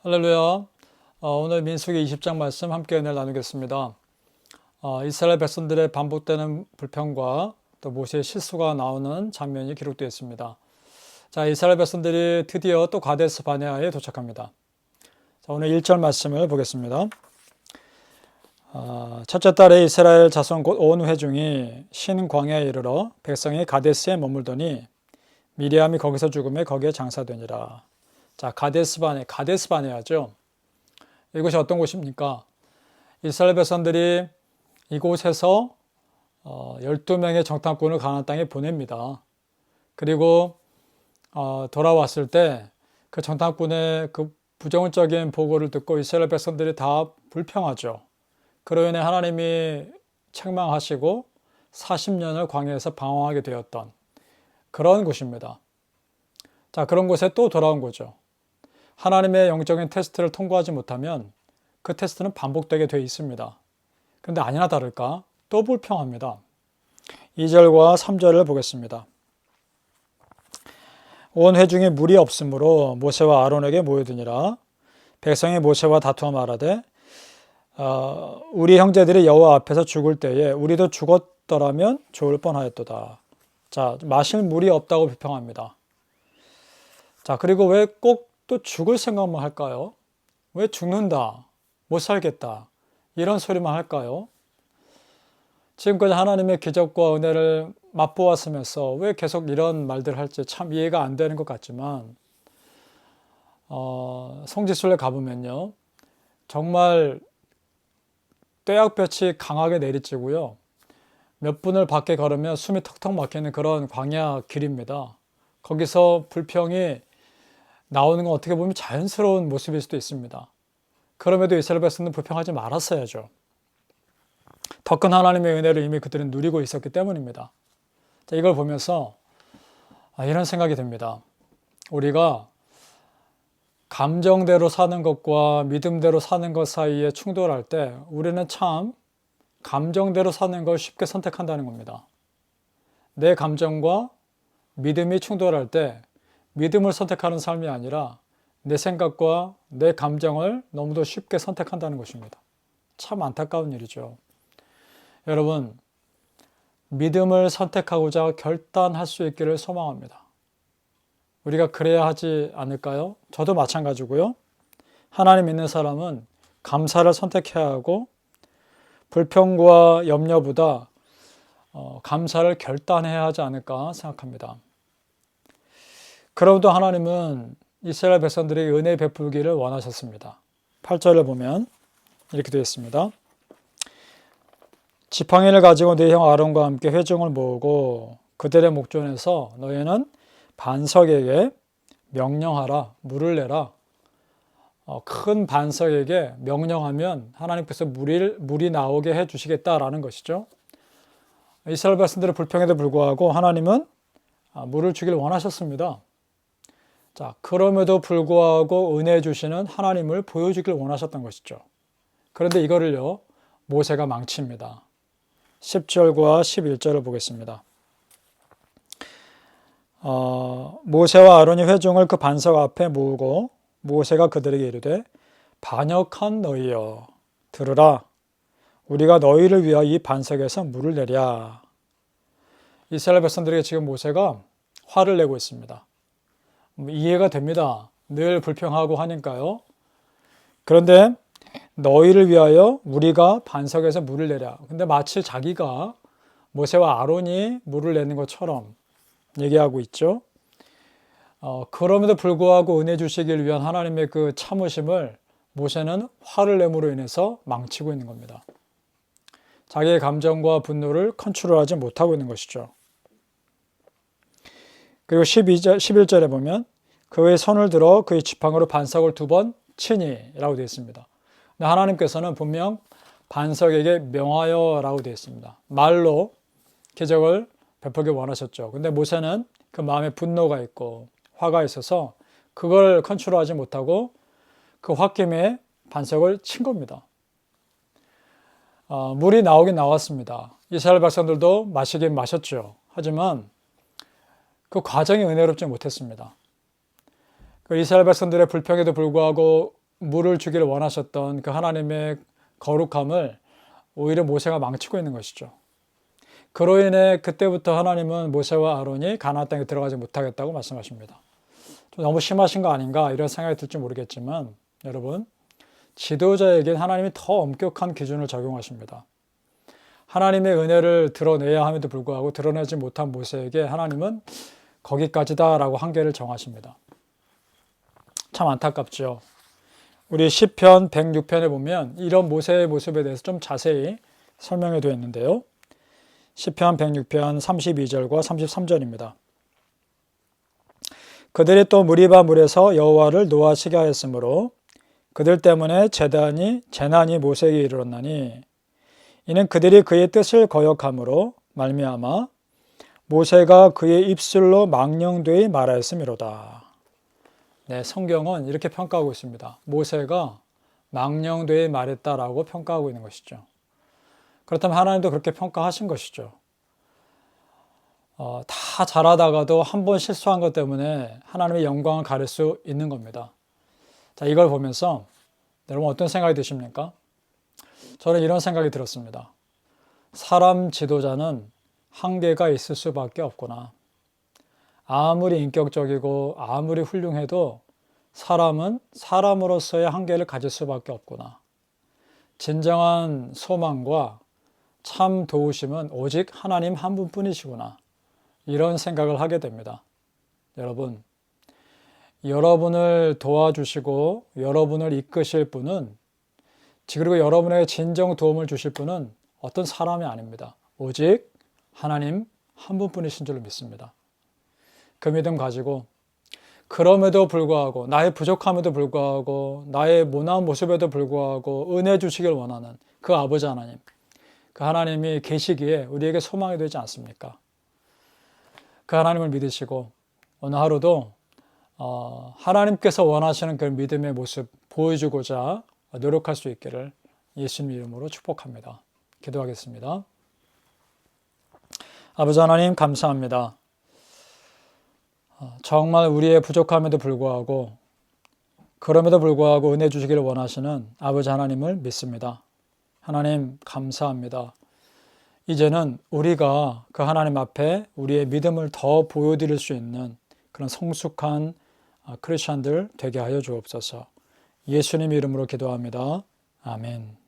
할렐루야. 오늘 민수기 20장 말씀 함께 은혜를 나누겠습니다. 이스라엘 백성들의 반복되는 불평과 또 모세의 실수가 나오는 장면이 기록되어 있습니다. 자, 이스라엘 백성들이 드디어 또 가데스 바네아에 도착합니다. 자, 오늘 1절 말씀을 보겠습니다. 첫째 달에 이스라엘 자손 곧 온 회중이 신 광야에 이르러 백성이 가데스에 머물더니 미리암이 거기서 죽음에 거기에 장사되니라. 자, 가데스 바네아죠. 이곳이 어떤 곳입니까? 이스라엘 백성들이 이곳에서 12명의 정탐꾼을 가나안 땅에 보냅니다. 그리고 돌아왔을 때 그 정탐꾼의 그 부정적인 보고를 듣고 이스라엘 백성들이 다 불평하죠. 그로 인해 하나님이 책망하시고 40년을 광야에서 방황하게 되었던 그런 곳입니다. 자, 그런 곳에 또 돌아온 거죠. 하나님의 영적인 테스트를 통과하지 못하면 그 테스트는 반복되게 되어 있습니다. 그런데 아니나 다를까 또 불평합니다. 2절과 3절을 보겠습니다. 온 회중에 물이 없으므로 모세와 아론에게 모여드니라. 백성이 모세와 다투어 말하되 우리 형제들이 여호와 앞에서 죽을 때에 우리도 죽었더라면 좋을 뻔하였도다. 자, 마실 물이 없다고 비평합니다. 자, 그리고 왜 꼭 또 죽을 생각만 할까요? 왜 죽는다, 못 살겠다 이런 소리만 할까요? 지금까지 하나님의 기적과 은혜를 맛보았으면서 왜 계속 이런 말들을 할지 참 이해가 안 되는 것 같지만 성지순례 가보면요, 정말 떼약볕이 강하게 내리쬐고요, 몇 분을 밖에 걸으면 숨이 턱턱 막히는 그런 광야 길입니다. 거기서 불평이 나오는 건 어떻게 보면 자연스러운 모습일 수도 있습니다. 그럼에도 이스라엘 백성은 불평하지 말았어야죠. 더 큰 하나님의 은혜를 이미 그들은 누리고 있었기 때문입니다. 자, 이걸 보면서 이런 생각이 듭니다. 우리가 감정대로 사는 것과 믿음대로 사는 것 사이에 충돌할 때 우리는 참 감정대로 사는 걸 쉽게 선택한다는 겁니다. 내 감정과 믿음이 충돌할 때 믿음을 선택하는 삶이 아니라 내 생각과 내 감정을 너무도 쉽게 선택한다는 것입니다. 참 안타까운 일이죠. 여러분, 믿음을 선택하고자 결단할 수 있기를 소망합니다. 우리가 그래야 하지 않을까요? 저도 마찬가지고요. 하나님 믿는 사람은 감사를 선택해야 하고 불평과 염려보다 감사를 결단해야 하지 않을까 생각합니다. 그러고도 하나님은 이스라엘 백성들에게 은혜 베풀기를 원하셨습니다. 8절을 보면 이렇게 되어 있습니다. 지팡이를 가지고 네 형 아론과 함께 회중을 모으고 그들의 목전에서 너희는 반석에게 명령하라, 물을 내라. 큰 반석에게 명령하면 하나님께서 물이 나오게 해주시겠다라는 것이죠. 이스라엘 백성들의 불평에도 불구하고 하나님은 물을 주길 원하셨습니다. 자, 그럼에도 불구하고 은혜 주시는 하나님을 보여주길 원하셨던 것이죠. 그런데 이거를요, 모세가 망칩니다. 10절과 11절을 보겠습니다. 모세와 아론이 회중을 그 반석 앞에 모으고 모세가 그들에게 이르되 반역한 너희여 들으라. 우리가 너희를 위하여 이 반석에서 물을 내랴. 이스라엘 백성들에게 지금 모세가 화를 내고 있습니다. 이해가 됩니다. 늘 불평하고 하니까요. 그런데 너희를 위하여 우리가 반석에서 물을 내랴. 근데 마치 자기가 모세와 아론이 물을 내는 것처럼 얘기하고 있죠. 그럼에도 불구하고 은혜 주시길 위한 하나님의 그 참으심을 모세는 화를 내므로 인해서 망치고 있는 겁니다. 자기의 감정과 분노를 컨트롤하지 못하고 있는 것이죠. 그리고 11절에 보면 그의 손을 들어 그의 지팡이로 반석을 2번 치니 라고 되어 있습니다. 근데 하나님께서는 분명 반석에게 명하여 라고 되어 있습니다. 말로 기적을 베풀기 원하셨죠. 근데 모세는 그 마음에 분노가 있고 화가 있어서 그걸 컨트롤하지 못하고 그 홧김에 반석을 친 겁니다. 물이 나오긴 나왔습니다. 이스라엘 백성들도 마시긴 마셨죠. 하지만 그 과정이 은혜롭지 못했습니다. 그 이스라엘 백성들의 불평에도 불구하고 물을 주기를 원하셨던 그 하나님의 거룩함을 오히려 모세가 망치고 있는 것이죠. 그로 인해 그때부터 하나님은 모세와 아론이 가나안 땅에 들어가지 못하겠다고 말씀하십니다. 좀 너무 심하신 거 아닌가 이런 생각이 들지 모르겠지만 여러분, 지도자에겐 하나님이 더 엄격한 기준을 적용하십니다. 하나님의 은혜를 드러내야 함에도 불구하고 드러내지 못한 모세에게 하나님은 거기까지다라고 한계를 정하십니다. 참 안타깝죠. 우리 시편 106편에 보면 이런 모세의 모습에 대해서 좀 자세히 설명해 두어 있는데요. 시편 106편 32절과 33절입니다. 그들이 또 무리바 물에서 여호와를 노하시게 하였으므로 그들 때문에 재난이 모세에게 이르렀나니 이는 그들이 그의 뜻을 거역함으로 말미암아 모세가 그의 입술로 망령되이 말하였음이로다. 네, 성경은 이렇게 평가하고 있습니다. 모세가 망령되이 말했다라고 평가하고 있는 것이죠. 그렇다면 하나님도 그렇게 평가하신 것이죠. 다 잘하다가도 한 번 실수한 것 때문에 하나님의 영광을 가릴 수 있는 겁니다. 자, 이걸 보면서 여러분 어떤 생각이 드십니까? 저는 이런 생각이 들었습니다. 사람 지도자는 한계가 있을 수밖에 없구나. 아무리 인격적이고 아무리 훌륭해도 사람은 사람으로서의 한계를 가질 수밖에 없구나. 진정한 소망과 참 도우심은 오직 하나님 한 분뿐이시구나. 이런 생각을 하게 됩니다. 여러분, 여러분을 도와주시고 여러분을 이끄실 분은, 그리고 여러분에게 진정 도움을 주실 분은 어떤 사람이 아닙니다. 오직 하나님 한 분뿐이신 줄로 믿습니다. 그 믿음 가지고 그럼에도 불구하고 나의 부족함에도 불구하고 나의 모난 모습에도 불구하고 은혜 주시길 원하는 그 아버지 하나님, 그 하나님이 계시기에 우리에게 소망이 되지 않습니까? 그 하나님을 믿으시고 오늘 하루도 하나님께서 원하시는 그 믿음의 모습 보여주고자 노력할 수 있기를 예수님 이름으로 축복합니다. 기도하겠습니다. 아버지 하나님 감사합니다. 정말 우리의 부족함에도 불구하고 그럼에도 불구하고 은혜 주시기를 원하시는 아버지 하나님을 믿습니다. 하나님 감사합니다. 이제는 우리가 그 하나님 앞에 우리의 믿음을 더 보여드릴 수 있는 그런 성숙한 크리스천들 되게 하여 주옵소서. 예수님 이름으로 기도합니다. 아멘.